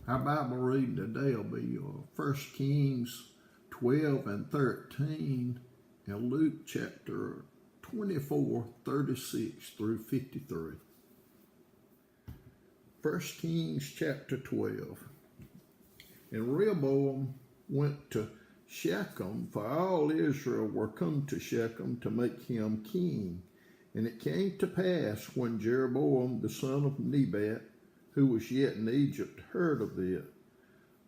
Our Bible reading today will be 1 Kings 12 and 13 and Luke chapter 24, 36 through 53. 1 Kings chapter 12. And Rehoboam went to Shechem, for all Israel were come to Shechem to make him king. And it came to pass, when Jeroboam the son of Nebat, who was yet in Egypt, heard of it,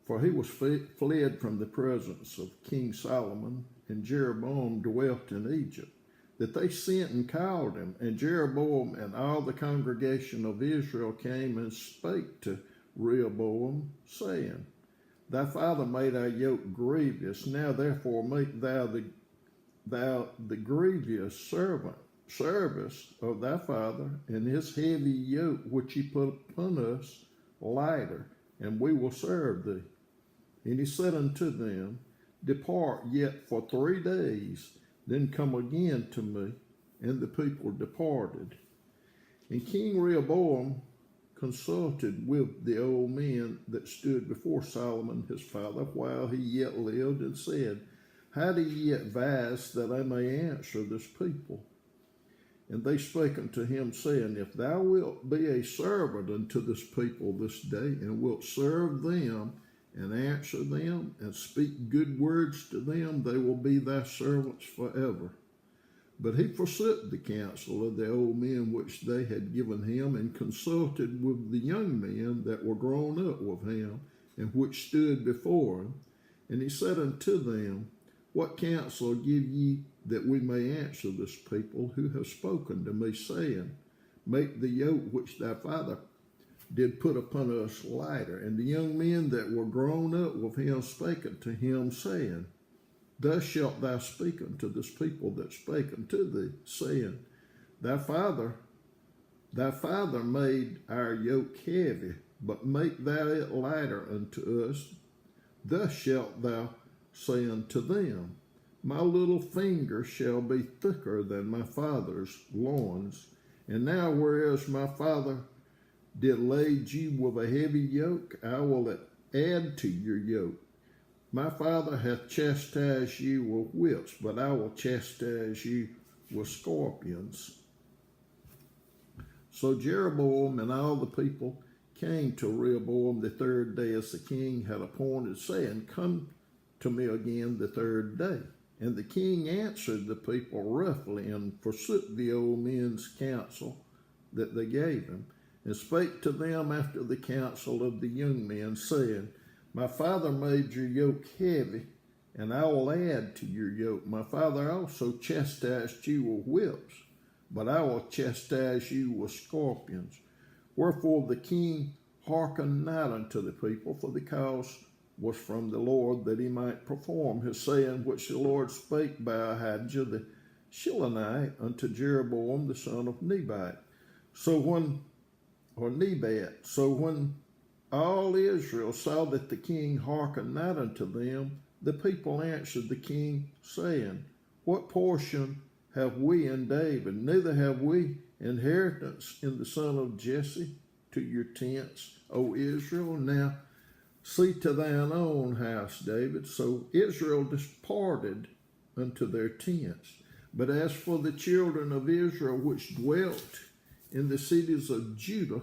for he was fled from the presence of King Solomon, and Jeroboam dwelt in Egypt, that they sent and called him. And Jeroboam and all the congregation of Israel came and spake to Rehoboam, saying, Thy father made our yoke grievous. Now therefore make thou the grievous service of thy father, and his heavy yoke which he put upon us lighter, and we will serve thee. And he said unto them, Depart yet for 3 days, then come again to me. And the people departed. And King Rehoboam consulted with the old men that stood before Solomon his father while he yet lived, and said, How do ye advise that I may answer this people? And they spake unto him, saying, If thou wilt be a servant unto this people this day, and wilt serve them, and answer them, and speak good words to them, they will be thy servants forever. But he forsook the counsel of the old men which they had given him, and consulted with the young men that were grown up with him, and which stood before him. And he said unto them, What counsel give ye that we may answer this people who have spoken to me, saying, Make the yoke which thy father did put upon us lighter? And the young men that were grown up with him spake unto him, saying, Thus shalt thou speak unto this people that spake unto thee, saying, Thy father made our yoke heavy, but make thou it lighter unto us. Thus shalt thou say unto them, My little finger shall be thicker than my father's loins. And now, whereas my father did lade you with a heavy yoke, I will add to your yoke. My father hath chastised you with whips, but I will chastise you with scorpions. So Jeroboam and all the people came to Rehoboam the 3rd day, as the king had appointed, saying, Come to me again the 3rd day. And the king answered the people roughly, and forsook the old men's counsel that they gave him, and spake to them after the counsel of the young men, saying, My father made your yoke heavy, and I will add to your yoke. My father also chastised you with whips, but I will chastise you with scorpions. Wherefore the king hearkened not unto the people, for the cause was from the Lord, that he might perform his saying which the Lord spake by Ahijah the Shilonite unto Jeroboam the son of Nebat. So when all Israel saw that the king hearkened not unto them, the people answered the king, saying, What portion have we in David? Neither have we inheritance in the son of Jesse. To your tents, O Israel. Now see to thine own house, David. So Israel departed unto their tents. But as for the children of Israel which dwelt in the cities of Judah,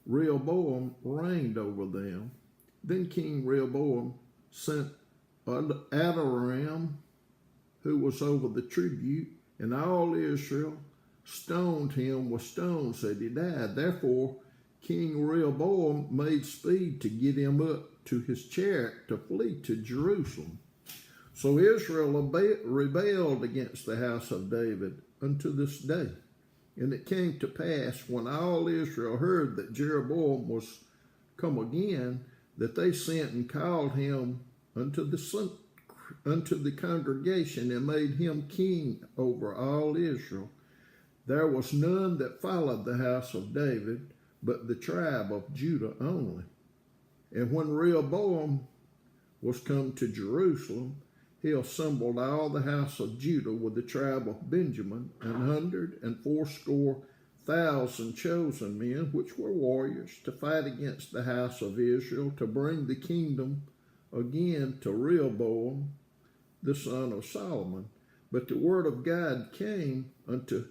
Rehoboam reigned over them. Then King Rehoboam sent Adoram, who was over the tribute, and all Israel stoned him with stones that he died. Therefore King Rehoboam made speed to get him up to his chariot to flee to Jerusalem. So Israel rebelled against the house of David unto this day. And it came to pass, when all Israel heard that Jeroboam was come again, that they sent and called him unto the congregation, and made him king over all Israel. There was none that followed the house of David, but the tribe of Judah only. And when Rehoboam was come to Jerusalem, he assembled all the house of Judah with the tribe of Benjamin, 180,000 1,000 chosen men, which were warriors, to fight against the house of Israel, to bring the kingdom again to Rehoboam, the son of Solomon. But the word of God came unto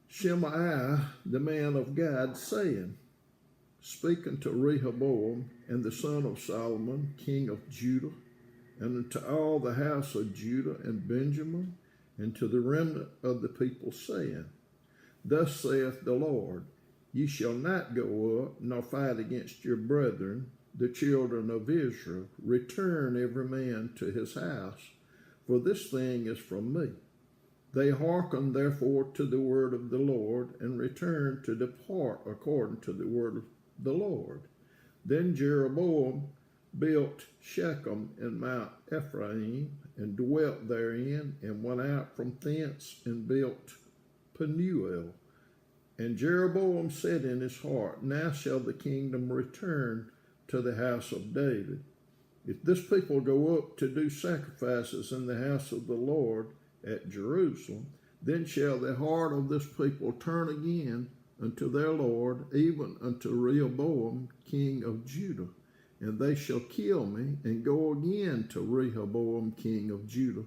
Shemaiah, the man of God, saying, Speak unto Rehoboam and the son of Solomon, king of Judah, and unto all the house of Judah and Benjamin, and to the remnant of the people, saying, Thus saith the Lord, Ye shall not go up, nor fight against your brethren, the children of Israel. Return every man to his house, for this thing is from me. They hearkened therefore to the word of the Lord, and returned to depart according to the word of the Lord. Then Jeroboam built Shechem in Mount Ephraim, and dwelt therein, and went out from thence, and built Penuel. And Jeroboam said in his heart, Now shall the kingdom return to the house of David. If this people go up to do sacrifices in the house of the Lord at Jerusalem, then shall the heart of this people turn again unto their Lord, even unto Rehoboam, king of Judah. And they shall kill me, and go again to Rehoboam, king of Judah.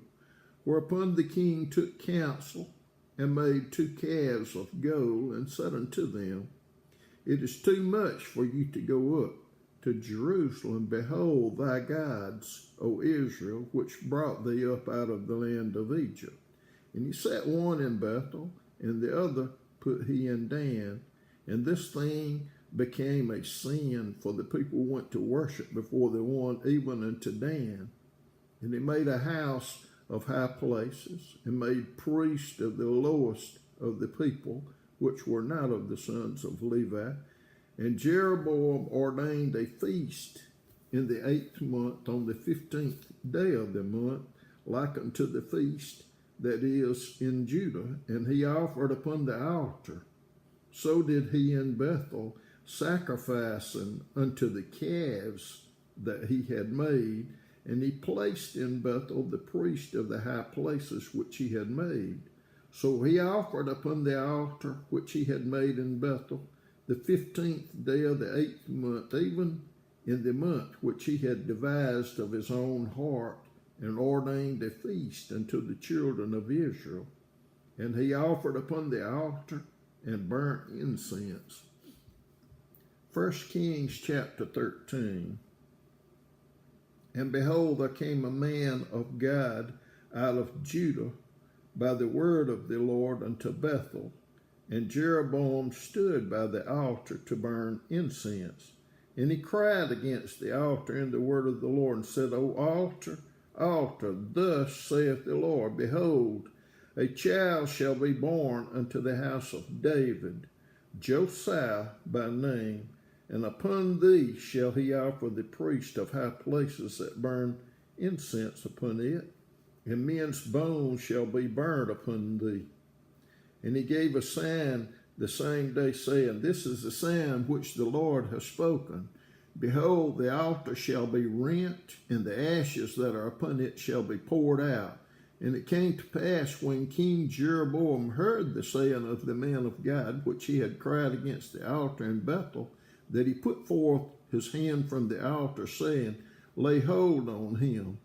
Whereupon the king took counsel, and made 2 calves of gold, and said unto them, It is too much for you to go up to Jerusalem. Behold thy gods, O Israel, which brought thee up out of the land of Egypt. And he set one in Bethel, and the other put he in Dan. And this thing became a sin, for the people went to worship before the one, even unto Dan. And he made a house of high places, and made priests of the lowest of the people, which were not of the sons of Levi. And Jeroboam ordained a feast in the 8th month, on the 15th day of the month, like unto the feast that is in Judah. And he offered upon the altar. So did he in Bethel, sacrificing unto the calves that he had made. And he placed in Bethel the priest of the high places which he had made. So he offered upon the altar which he had made in Bethel the 15th day of the 8th month, even in the month which he had devised of his own heart, and ordained a feast unto the children of Israel. And he offered upon the altar and burnt incense. 1 Kings chapter 13. And behold, there came a man of God out of Judah by the word of the Lord unto Bethel. And Jeroboam stood by the altar to burn incense. And he cried against the altar in the word of the Lord, and said, O altar, altar, thus saith the Lord, Behold, a child shall be born unto the house of David, Josiah by name, and upon thee shall he offer the priest of high places that burn incense upon it, and men's bones shall be burned upon thee. And he gave a sign the same day, saying, This is the sign which the Lord has spoken. Behold, the altar shall be rent, and the ashes that are upon it shall be poured out. And it came to pass, when King Jeroboam heard the saying of the man of God, which he had cried against the altar in Bethel, that he put forth his hand from the altar, saying, Lay hold on him.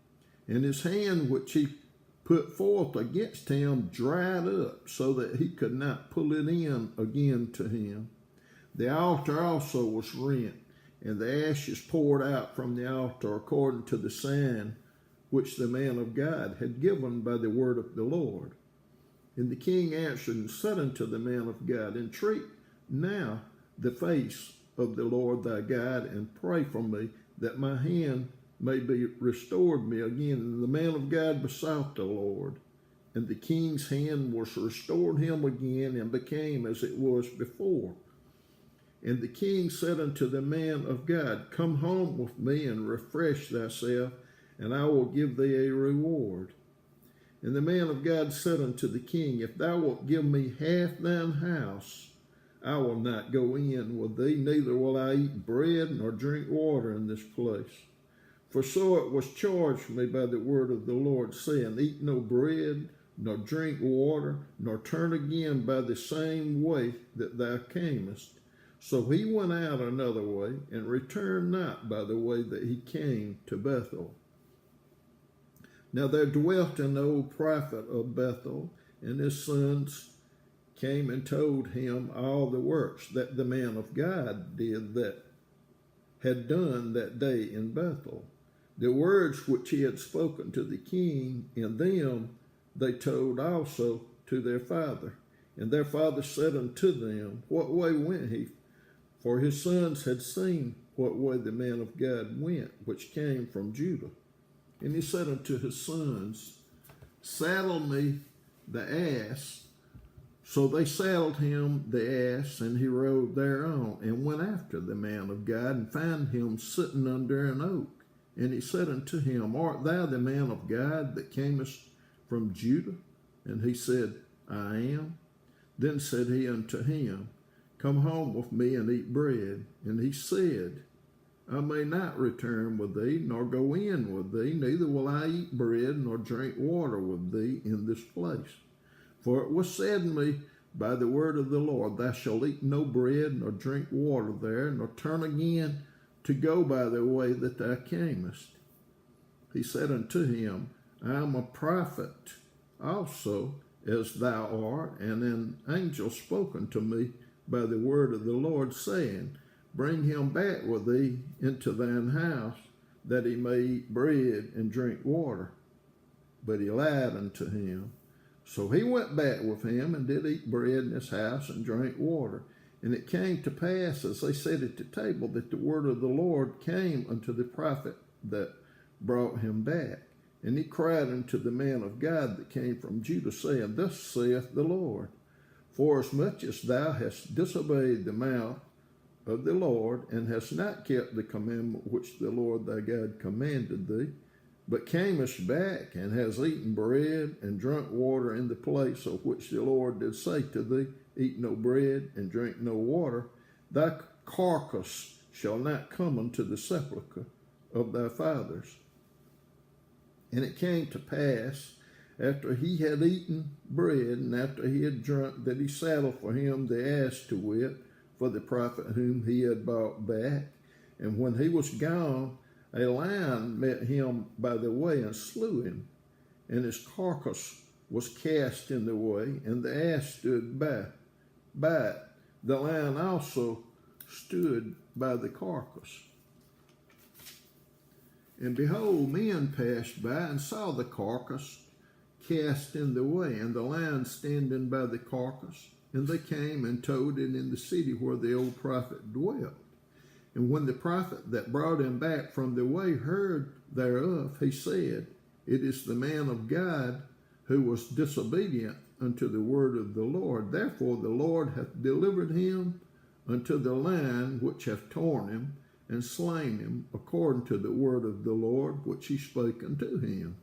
And his hand which he put forth against him dried up, so that he could not pull it in again to him. The altar also was rent, and the ashes poured out from the altar, according to the sign which the man of God had given by the word of the Lord. And the king answered and said unto the man of God, Entreat now the face of the Lord thy God, and pray for me, that my hand may be restored me again. And the man of God besought the Lord, and the king's hand was restored him again, and became as it was before. And the king said unto the man of God, Come home with me, and refresh thyself, and I will give thee a reward. And the man of God said unto the king, If thou wilt give me half thine house, I will not go in with thee, neither will I eat bread nor drink water in this place. For so it was charged me by the word of the Lord, saying, Eat no bread nor drink water, nor turn again by the same way that thou camest. So he went out another way, and returned not by the way that he came to Bethel. Now there dwelt an old prophet of Bethel, and his sons came and told him all the works that the man of God did that had done that day in Bethel. The words which he had spoken to the king, in them they told also to their father. And their father said unto them, What way went he? For his sons had seen what way the man of God went, which came from Judah. And he said unto his sons, Saddle me the ass. So they saddled him the ass, and he rode thereon, and went after the man of God, and found him sitting under an oak. And he said unto him, Art thou the man of God that camest from Judah? And he said, I am. Then said he unto him, Come home with me and eat bread. And he said, I may not return with thee, nor go in with thee, neither will I eat bread nor drink water with thee in this place. For it was said me by the word of the Lord, Thou shalt eat no bread nor drink water there, nor turn again to go by the way that thou camest. He said unto him, I am a prophet also, as thou art, and an angel spoken to me by the word of the Lord, saying, Bring him back with thee into thine house, that he may eat bread and drink water. But he lied unto him. So he went back with him, and did eat bread in his house, and drank water. And it came to pass, as they sat at the table, that the word of the Lord came unto the prophet that brought him back. And he cried unto the man of God that came from Judah, saying, Thus saith the Lord, Forasmuch as thou hast disobeyed the mouth of the Lord, and hast not kept the commandment which the Lord thy God commanded thee, but camest back, and hast eaten bread and drunk water in the place of which the Lord did say to thee, Eat no bread and drink no water, thy carcass shall not come unto the sepulchre of thy fathers. And it came to pass, after he had eaten bread, and after he had drunk, that he saddled for him the ass to wit, for the prophet whom he had brought back. And when he was gone, a lion met him by the way, and slew him. And his carcass was cast in the way, and the ass stood by it. The lion also stood by the carcass. And behold, men passed by, and saw the carcass cast in the way, and the lion standing by the carcass. And they came and told it in the city where the old prophet dwelt. And when the prophet that brought him back from the way heard thereof, he said, It is the man of God who was disobedient unto the word of the Lord. Therefore the Lord hath delivered him unto the lion, which hath torn him and slain him, according to the word of the Lord which he spake unto him.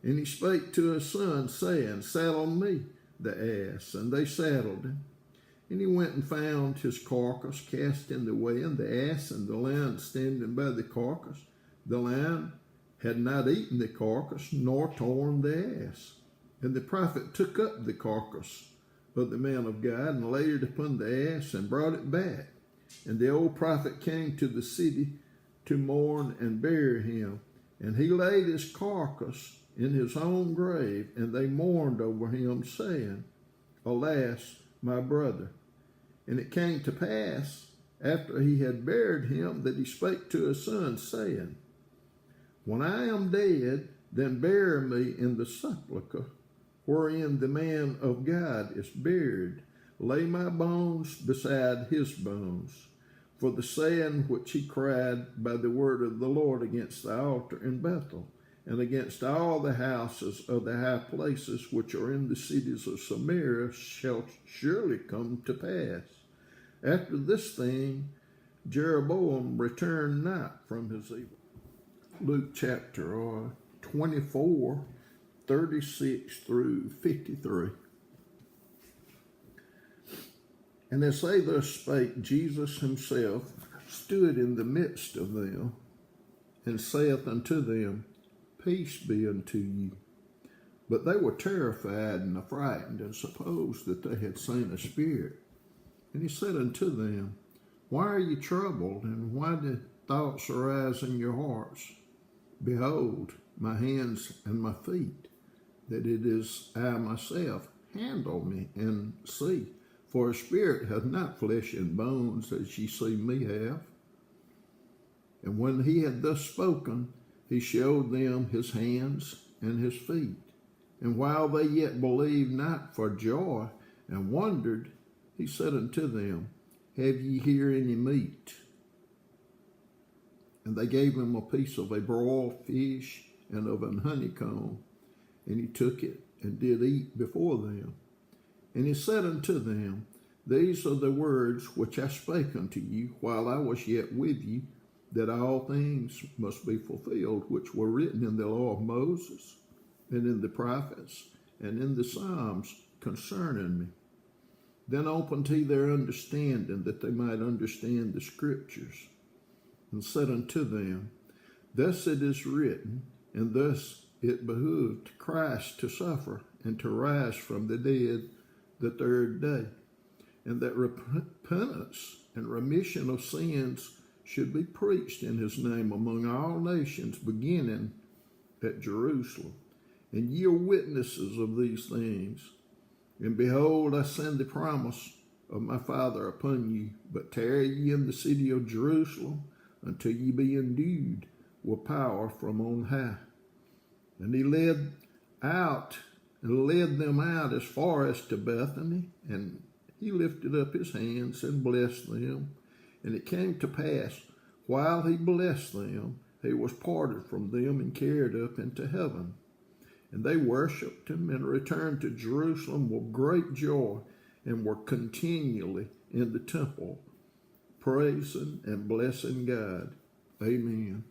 And he spake to his son, saying, Saddle me the ass. And they saddled him. And he went and found his carcass cast in the way, and the ass and the lion standing by the carcass. The lion had not eaten the carcass, nor torn the ass. And the prophet took up the carcass of the man of God, and laid it upon the ass, and brought it back. And the old prophet came to the city to mourn and bury him. And he laid his carcass in his own grave, and they mourned over him, saying, Alas, my brother. And it came to pass, after he had buried him, that he spake to his son, saying, When I am dead, then bury me in the sepulchre wherein the man of God is buried. Lay my bones beside his bones. For the saying which he cried by the word of the Lord against the altar in Bethel, and against all the houses of the high places which are in the cities of Samaria, shall surely come to pass. After this thing, Jeroboam returned not from his evil. Luke chapter 24, 36 through 53. And as they thus spake, Jesus himself stood in the midst of them, and saith unto them, Peace be unto you. But they were terrified and affrighted, and supposed that they had seen a spirit. And he said unto them, Why are ye troubled, and why do thoughts arise in your hearts? Behold, my hands and my feet, that it is I myself. Handle me, and see. For a spirit hath not flesh and bones, as ye see me have. And when he had thus spoken, he showed them his hands and his feet. And while they yet believed not for joy, and wondered, he said unto them, Have ye here any meat? And they gave him a piece of a broiled fish and of an honeycomb. And he took it, and did eat before them. And he said unto them, These are the words which I spake unto you while I was yet with you, that all things must be fulfilled which were written in the law of Moses, and in the prophets, and in the Psalms concerning me. Then opened he their understanding, that they might understand the Scriptures, and said unto them, Thus it is written, and thus it behooved Christ to suffer, and to rise from the dead the third day, and that repentance and remission of sins should be preached in his name among all nations, beginning at Jerusalem. And ye are witnesses of these things. And behold, I send the promise of my Father upon you, but tarry ye in the city of Jerusalem until ye be endued with power from on high. And he led them out as far as to Bethany, and he lifted up his hands and blessed them. And it came to pass, while he blessed them, he was parted from them and carried up into heaven. And they worshipped him and returned to Jerusalem with great joy, and were continually in the temple, praising and blessing God. Amen.